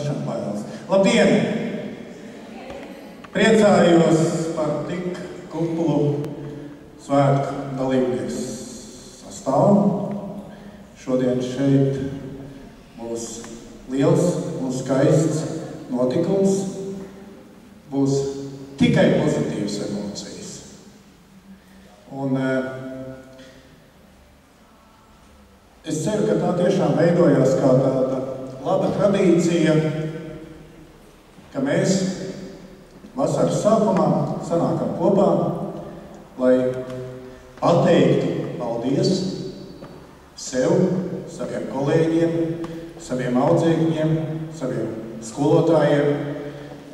pašam bailes. Labdien! Priecājos par tik kuplu svētku dalībnieks sastāvu. Šodien šeit būs liels un skaists notikums. Būs tikai pozitīvas emocijas. Un es ceru, ka tā tiešām veidojās kā tāda laba tradīcija, ka mēs vasaras sākumā sanākam kopā, lai pateiktu paldies sev, saviem kolēģiem, saviem audzēkņiem, saviem skolotājiem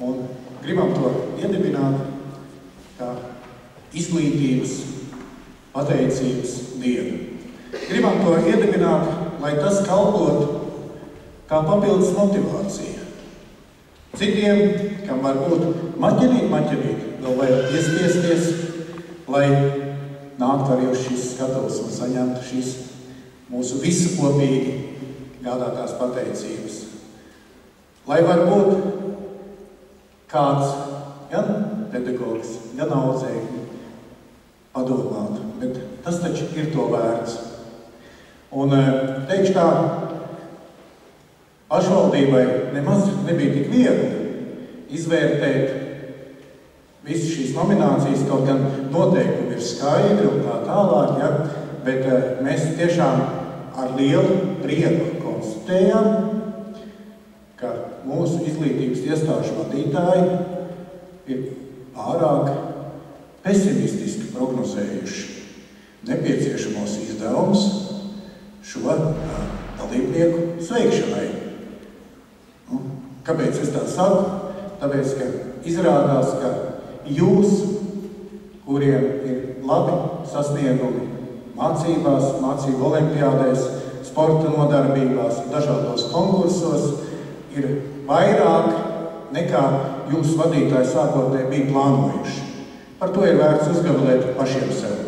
un gribam to iedibināt kā izglītības pateicības dienu. Gribam to iedibināt, lai tas kalpot kā papildus motivācija. Citiem, kam varbūt maķinīt, vēl vajag iespiesties, lai nāktu arī uz šīs skatuves un saņemtu šīs mūsu visu kopīgi gādātās pateicības. Lai varbūt kāds, gan pedagogs, gan audzēkņi padomātu, bet tas taču ir to vērts. Un teikšu tā, pašvaldībai nemaz nebija tik viegli izvērtēt visas šīs nominācijas, kaut gan noteikumi ir skaidri un tā tālāk, ja? Bet mēs tiešām ar lielu prieku konstatējam, ka mūsu izglītības iestāžu vadītāji ir pārāk pesimistiski prognozējuši nepieciešamos izdevumus šo dalībnieku sveikšanai. Kāpēc es tā saku? Tāpēc, ka izrādās, ka jūs, kuriem ir labi sasniegumi mācībās, mācību olimpiādēs, sporta nodarbībās, dažādos konkursos, ir vairāk nekā jūsu vadītāji sākotnēji bija plānojuši. Par to ir vērts uzgavilēt pašiem sev.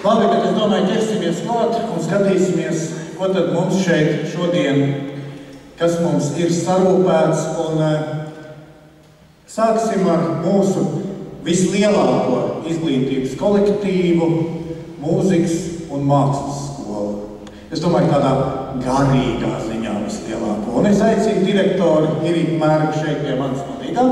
Labi, bet es domāju, ķersimies klāt un skatīsimies, ko tad mums šeit šodien, kas mums ir sarūpēts, un sāksim ar mūsu vislielāko izglītības kolektīvu, mūzikas un mākslas skolu. Es domāju, tādā garīgā ziņā vislielāko. Un es aicinu direktoru Iriku Mērgu šeit pie manas palīgā.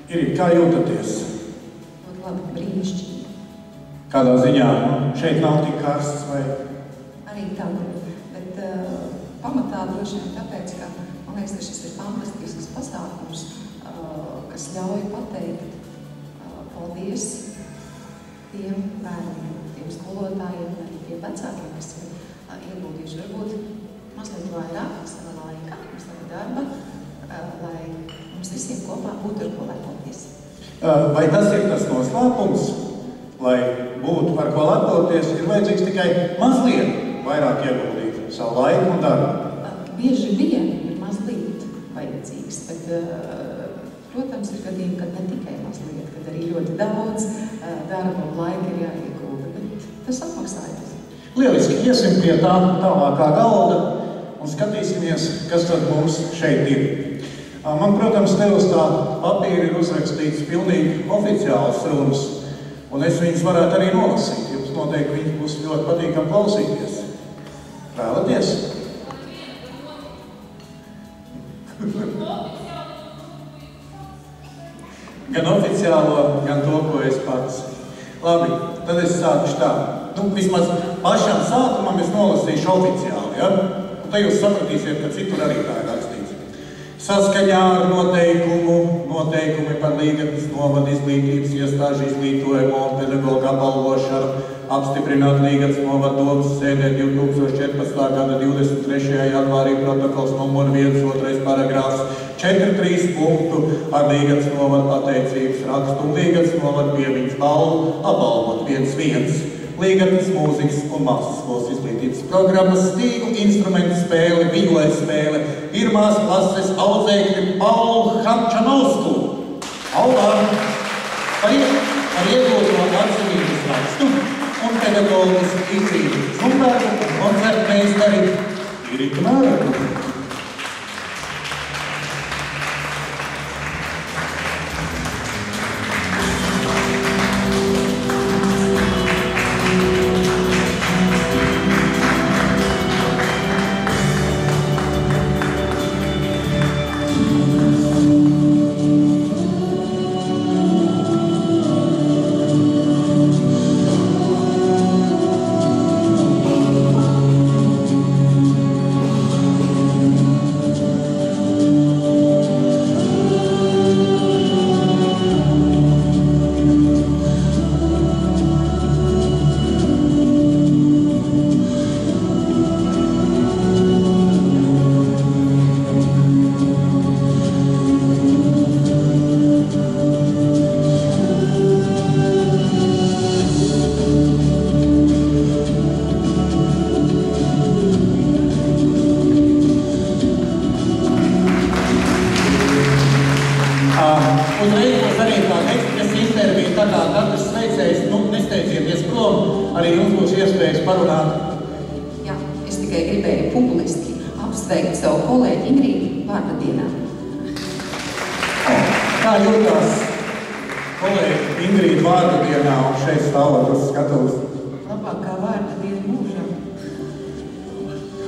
Irika, kā jūtaties? Ļoti labi, brīnišķīgi. Kādā ziņā? Šeit nav tik karsts vai? Arī tā, bet pamatā droši vien tāpēc, ka man liekas, ka šis ir fantastisks pasākums, kas ļauj pateikt paldies tiem bērniem, tiem skolotājiem, arī tiem vecākiem, kas ir ieguldījuši varbūt mazliet vairāk sava laika, sava darba, lai mums visiem kopā būtu ar ko lepoties. Vai tas ir tas noslēpums? Lai būtu ar ko lepoties, ir vajadzīgs tikai mazliet vairāk ieguldīt savu laiku un darbu? Bieži vien ir mazliet vajadzīgs, bet, protams, ir gadījumi, kad ne tikai mazliet, kad arī ļoti daudz darba un laika ir jāiegulda, bet tas atmaksājas. Lieliski, iesim pie tā tālākā galda un skatīsimies, kas tad mums šeit ir. Man, protams, te uz tā papīra ir uzrakstīts pilnīgi oficiāls runas, un es viņus varētu arī nolasīt. Jums noteikti viņus būs ļoti patīkami klausīties. Vēlaties? Gan oficiālo, gan to, ko es pats. Labi, tad es sākušu tā. Vismaz pašam sākumam es nolasīšu oficiāli, ja? Un tad jūs sapratīsiet, ka citur arī tā ir rakstīts. Saskaņā ar noteikumi par Līgatnes novada izglītības iestāžu izglītojumu un pedagogu apbalvošanu apstiprināt Līgatas novada domas sēdē 2014. gada 23. janvārī protokols numur 1.2. paragrāfs 4.3 punktu ar Līgatas novada pateicības rakstu un Līgatas novada pieviņas balvu apbalvot 1.1. Līgatas mūzikas un mākslas skolas izglītības programmas stīgu instrumentu spēle, viglai spēle, 1. klases audzēkļi Paulu Hamčanovsku. Aulā par iegūto atzinības rakstu un pedagoģisku izcīņu Zumbergu un koncertmeistari Iritu Mārku.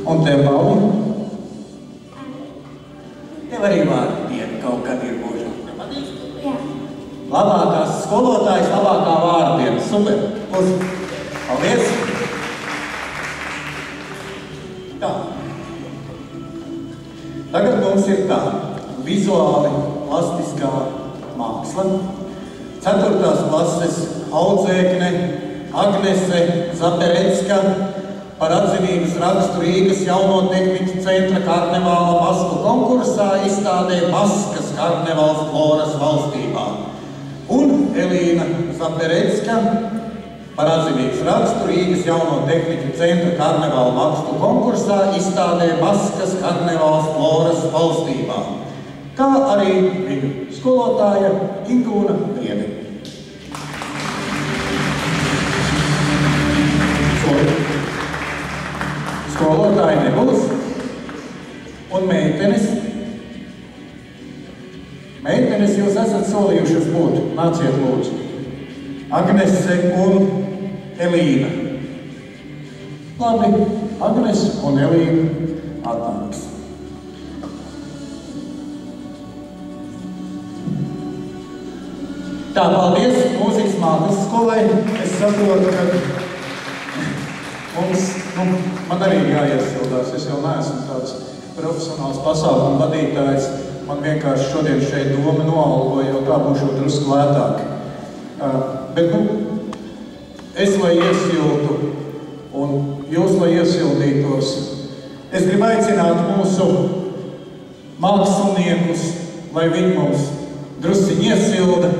Un tev, Pauli? Tev arī vārdu diena kaut kad ir mūžā. Jā. Labākās skolotājs, labākā vārdu diena. Super. Paldies. Tā. Tagad mums ir tā. Vizuāli plastiskā māksla. 4. klases audzēkne Agnese Zaperecka par atzinības rakstu Rīgas Jauno tehniķu centra karnevāla masku konkursā izstādē Maskas karnevāls floras valstībā. Un Elīna Zaperecka par atzinības rakstu Rīgas Jauno tehniķu centra karnevāla masku konkursā izstādē Maskas karnevāls floras valstībā. Kā arī viņu skolotāja Ingūna Briede. Skolotāji nebūs. Un meitenes. Meitenes jūs esat solījušas būt. Nāciet lūdzu. Agnese un Elīna. Labi, Agnese un Elīna atnāks. Tā, paldies mūzikas mākslas skolai. Es saprotu, ka man arī jāiesildās. Es jau neesmu tāds profesionāls pasākumu vadītājs. Man vienkārši šodien šeit doma noalgoja, jo tā būšu drusku lētāk. Bet, es, lai iesiltu, un jūs, lai iesildītos, es gribu aicināt mūsu māksliniekus, lai viņi mums drusciņi iesilda,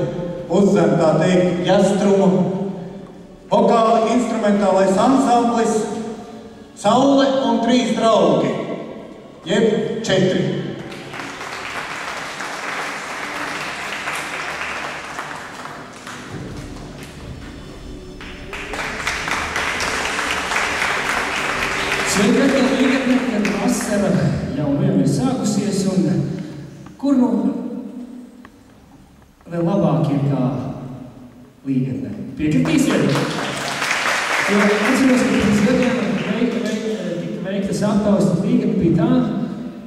uzzem tā teikt jastrumu, vokāli instrumentālais ansamblis Saule un 3 draugi, jeb 4. Sveiki, Līgatne, kad vasara jau vien ir sākusies, un kur nu vēl labāk ir kā Līgatne? Piekritīsiet? Jo atceros, ka pirms gadiem tika veiktas aptaustas Līgatne bija tā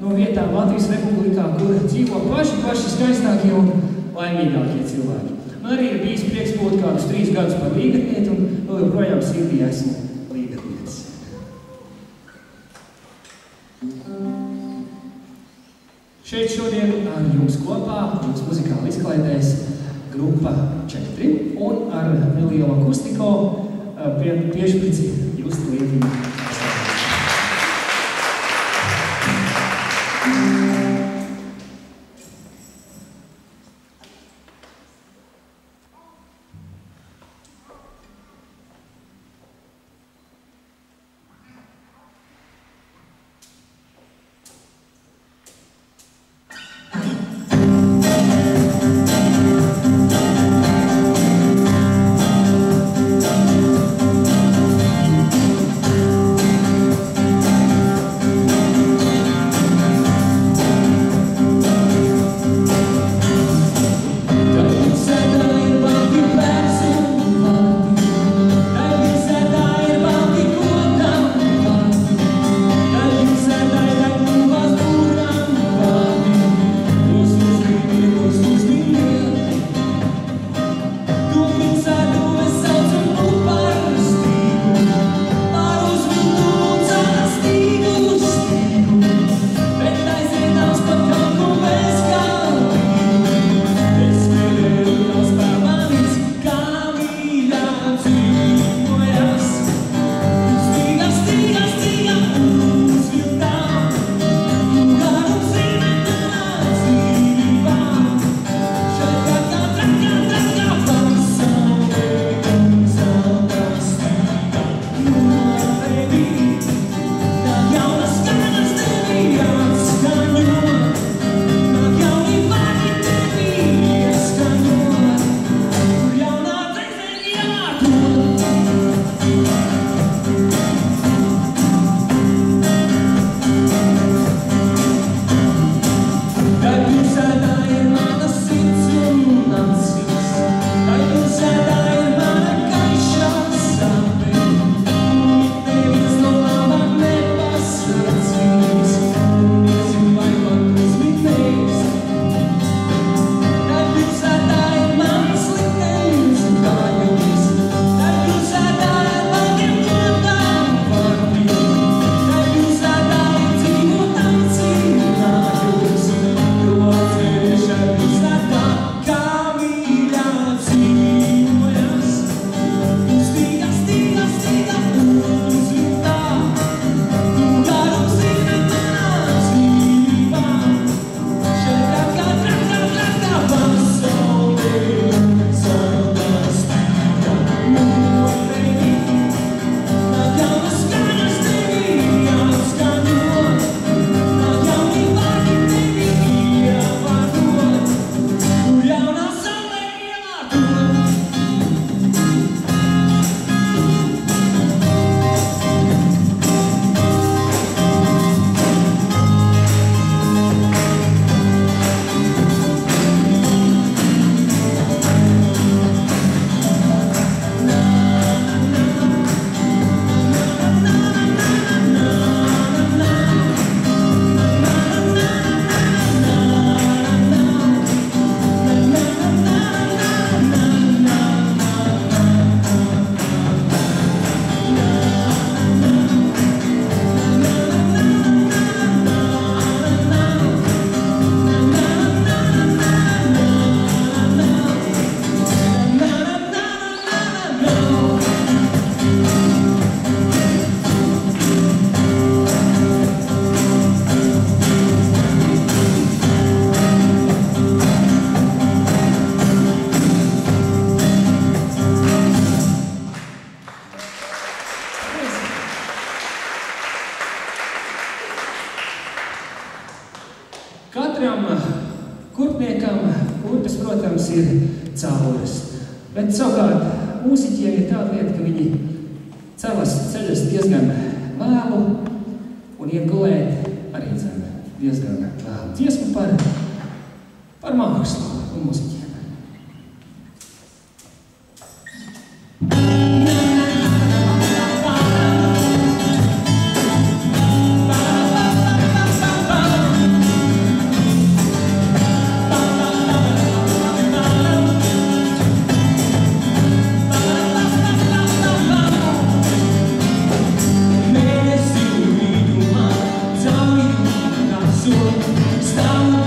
no vietām Latvijas Republikā, kur dzīvo paši skaistākie un laimīgākie cilvēki. Man arī ir bijis prieks būt kādus 3 gadus par līgatnieti, un vēl joprojām sirdī esmu līgatnietis. Šeit šodien ar jums kopā jums muzikāli izklaidēs grupa 4 un ar nelielu akustiko piešplici Justa Liepiņa. Katram kurpniekam kurpes, protams, ir cauras. Bet savukārt mūziķiem ir tāda lieta, ka viņi ceļas diezgan vēlu un iet gulēt arī diezgan vēlu. Dziesma par mākslu un mūziķiem. Stop,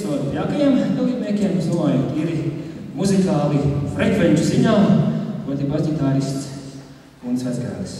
viens no jākajiem dalībniekiem, es domāju, tīri muzikāli frekvenču ziņā, proti basģitārists un Svecgrāvis.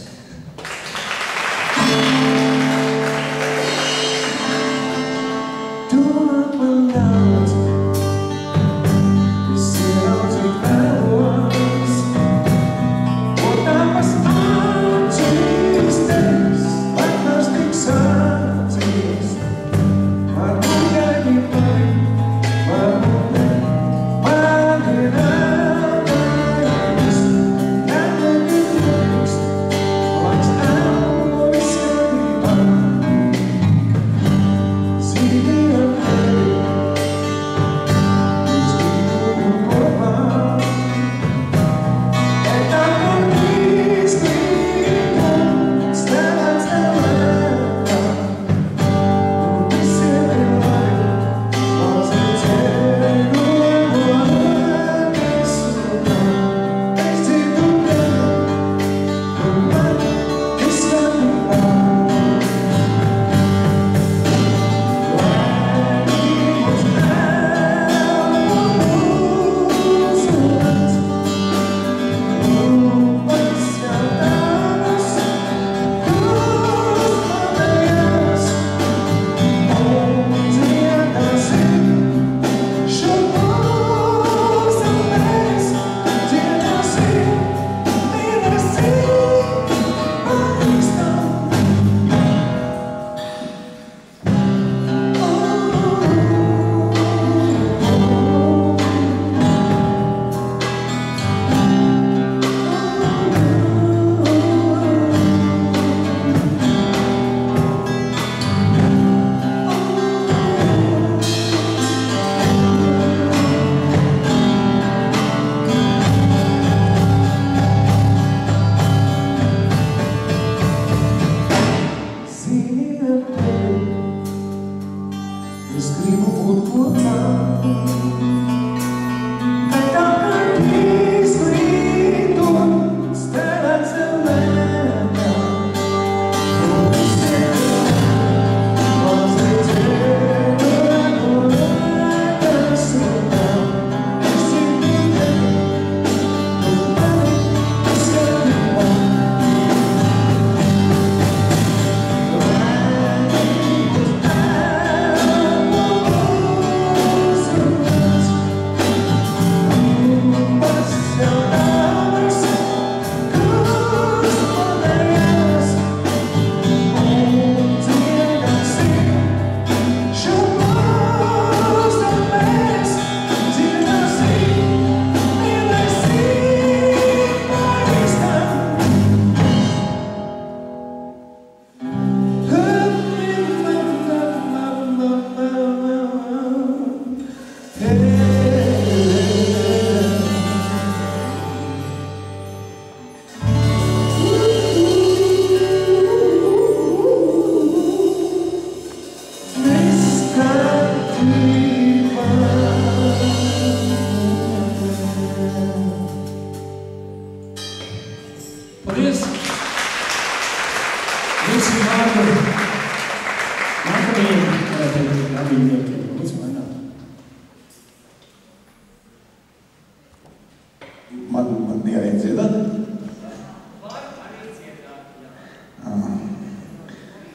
Man jāiet dziedāt?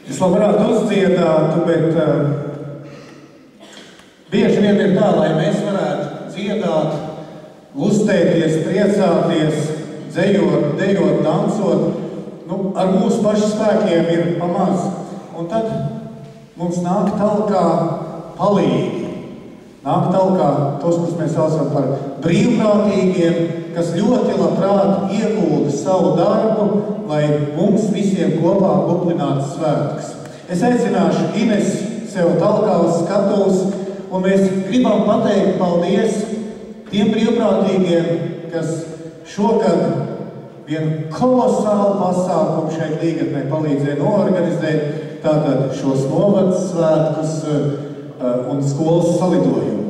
Es labprāt uzdziedātu, bet bieži vien ir tā, lai mēs varētu dziedāt, uztēties, priecāties, dzejot, dejot, dansot. Ar mūsu pašu spēkiem ir pamaz. Un tad mums nāk talkā palīgi. Nāk talkā tos, kurus mēs saucam par brīvprātīgiem, kas ļoti labprāt iegulda savu darbu, lai mums visiem kopā kuplinātu svētkus. Es aicināšu Ines sev talkā uz skatuves, un mēs gribam pateikt paldies tiem brīvprātīgiem, kas šogad vienu kolosālu pasākumu šeit Līgatnē palīdzēja noorganizēt, tātad šos novadas svētkus un skolas salidojumu.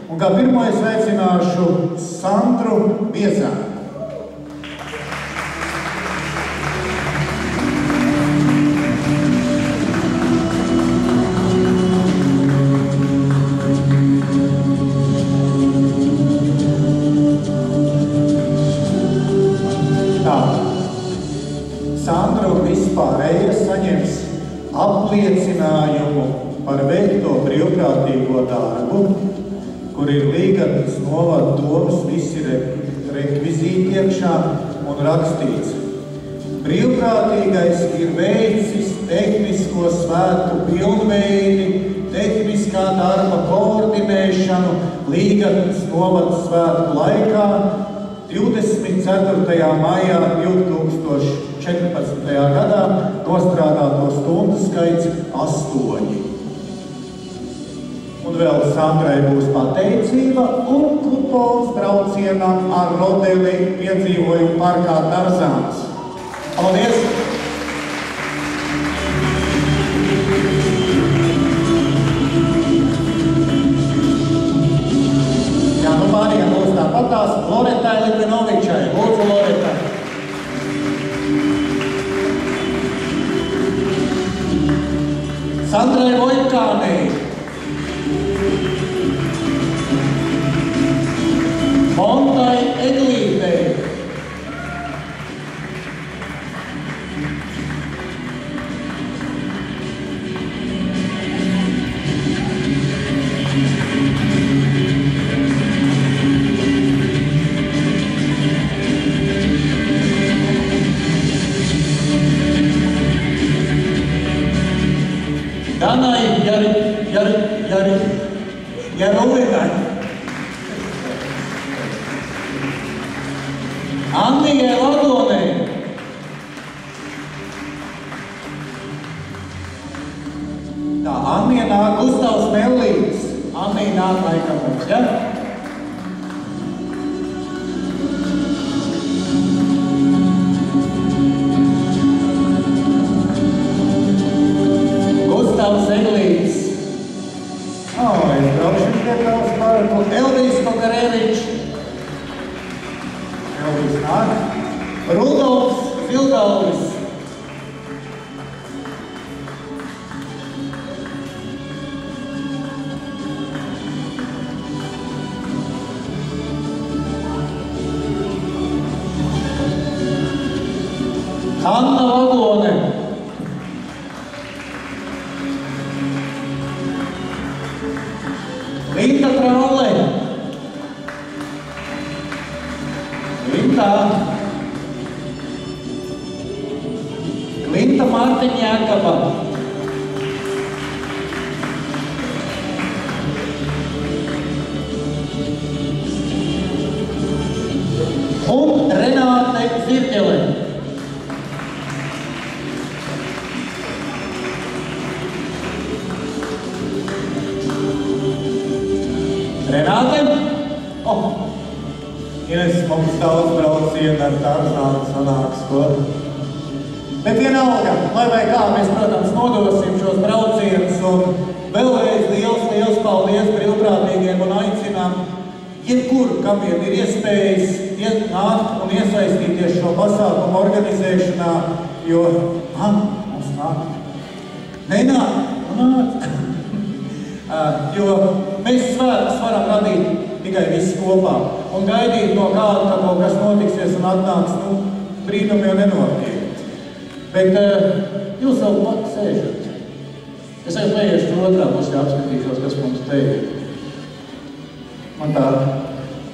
Un kā pirmo es aicināšu Sandru Biezānu. kur ir Līgatnes novada domas visi rekvizīti iekšā un rakstīts. Brīvprātīgais ir veicis tehnisko svētku pilnveidi, tehniskā darba koordinēšanu Līgatnes novada svētku laikā 24. maijā 2014. gadā nostrādāto stundu skaits 8. Un vēl Sandrai būs pateicība un kupons braucienam ar Rodeli piedzīvojumu parkā Tarzāns. Paldies! Jā, nu pārējām būs tāpatās Loretai Litvinovičai. Lūdzu, Loreta. Sandrai Vojtkānei. Montai Eglītei. Danai Jarulinai. Annijai Lagonei. Tā, Annija nāk, Gustavs Mellīts. Annija nāk laikam mums, ja? Gustavs Eglīts. Es braukšu pie tavs parku. Elvijas Kokarevičs. Elvis nāk. Rudolfs Zildaulis. Hanna Vagone. Linda Traule. Glinta Mārtiņa Jākaba. Un Renāte Zirģele. Renāte? Ines mums daudz braucienu ar Tarzānu sanāks, ko? Bet vienalga, lai vai kā, mēs, protams, nodosim šos braucienus un vēlreiz liels paldies brīvprātīgiem un aicinām jebkuru, kam vien ir iespējas nākt un iesaistīties šo pasākumu organizēšanā, jo, mums nāk. Nenāk. Jo mēs svētkus varam radīt tikai visi kopā un gaidīt no kāda, ka kaut kas notiksies un atnāks, brīnumi jau nenotiek. Bet jūs vēl pat sēžat. Es jau paiešu no otrā pusē apskatīšos, kas mums te ir. Man tā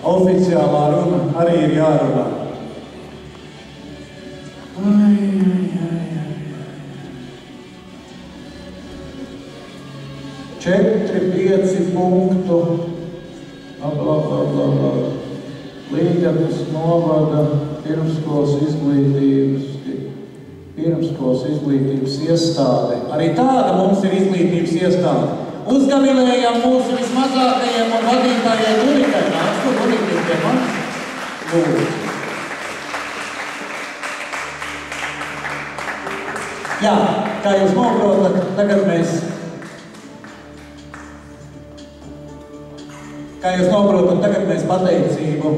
oficiālā runa arī ir jārunā. 4-5 punktu. Līgatnes novada pirmskolas izglītības iestāde. Arī tāda mums ir izglītības iestāde. Uzgavilējam mūsu vismazākajiem un vadītājiem Unikai. Nāc, kur Unikai pie manis? Lūdzu. Jā, kā jūs noprotat, tagad mēs pateicību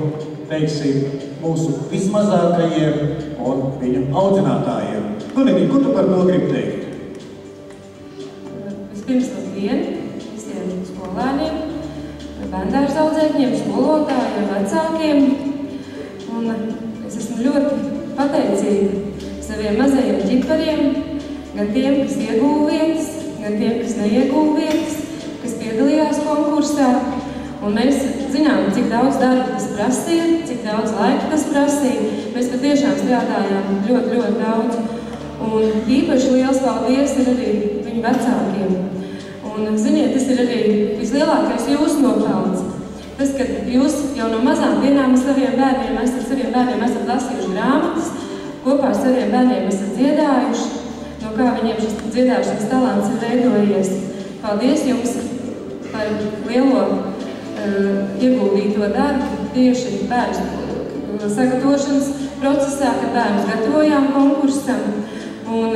teiksim mūsu vismazākajiem un viņu audzinātājiem. Gunīgi, ko tu par to gribi teikt? Vispirms labdien visiem skolēniem, bērndārza audzēkņiem, skolotājiem, vecākiem. Un es esmu ļoti pateicīga saviem mazajiem ģipariem, gan tiem, kas ieguva vietas, gan tiem, kas neieguva vietas, kas piedalījās konkursā. Un mēs zinām, cik daudz darba tas prasīja, cik daudz laika tas prasīja. Mēs patiešām strādājām ļoti, ļoti daudz. Un īpaši liels paldies ir arī viņu vecākiem. Un, ziniet, tas ir arī vislielākais jūsu nopelns. Tas, ka jūs jau no mazām dienām ar saviem bērniem esat lasījuši grāmatas, kopā ar saviem bērniem esat dziedājuši, no kā viņiem šis dziedāšanas talants ir veidojies. Paldies jums par lielo ieguldīto darbu tieši bērnu sagatavošanas procesā, kad bērnus gatavojām konkursam. Un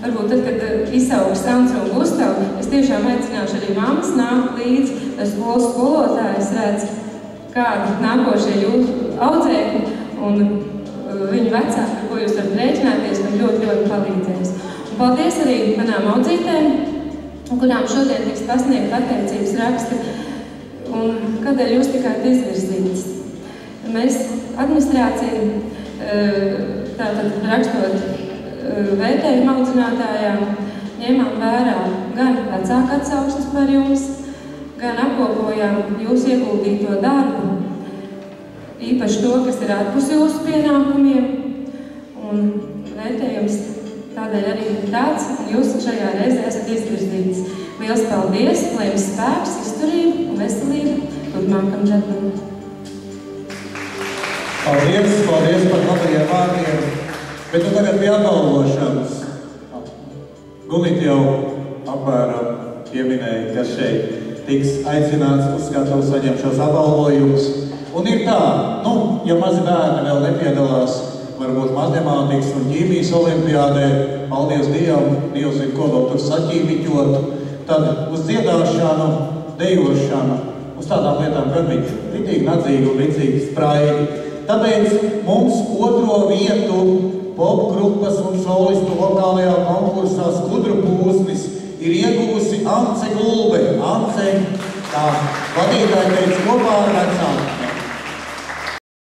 varbūt tad, kad izsauks Sandra un Gustavu, es tiešām aicināšu arī mammas nākt līdzi, ar skolas skolotājus redz, kādi nākošie jūsu audzēkļi un viņu vecāki, ar ko jūs varat rēķināties, man ļoti, ļoti palīdzēs. Un paldies arī manām audzītēm, kurām šodien tiks pasniegt pateicības raksti, un kādēļ jūs tikāt izvirzītas. Mēs administrāciju, tātad rakstot vērtējumu audzinātājām, ņēmām vērā gan vecāku atsauksmes par jums, gan apkopojām jūsu ieguldīto darbu, īpaši to, kas ir ārpus jūsu pienākumiem, un vērtējums tādēļ arī tāds, un jūs šajā reizē esat izvirzītas. Liels paldies, lai jums spēks, izturība un veselība turpmākam darbam. Paldies par labajiem vārdiem. Bet nu tagad pie apbalvošanas. Gunita jau apmēram pieminēja, ka šeit tiks aicināts uz skatuves saņemt šos apbalvojumus. Un ir tā, ja mazi bērni vēl nepiedalās, varbūt matemātikas un ķīmijas olimpiādē, paldies Dievam, Dievs zina, ko vēl tur saķīmiķot, tad uz dziedāšanu, dejošanu, uz tādām lietām, kad viņš ritīgi nadzīgi un ritīgi spraigi. Tāpēc mums otro vietu popgrupas un solistu lokālajā konkursā Skudru pūsnis ir ieguvusi Ance Gulbe. Ance, tā vadītāja teica kopā ar vecāku.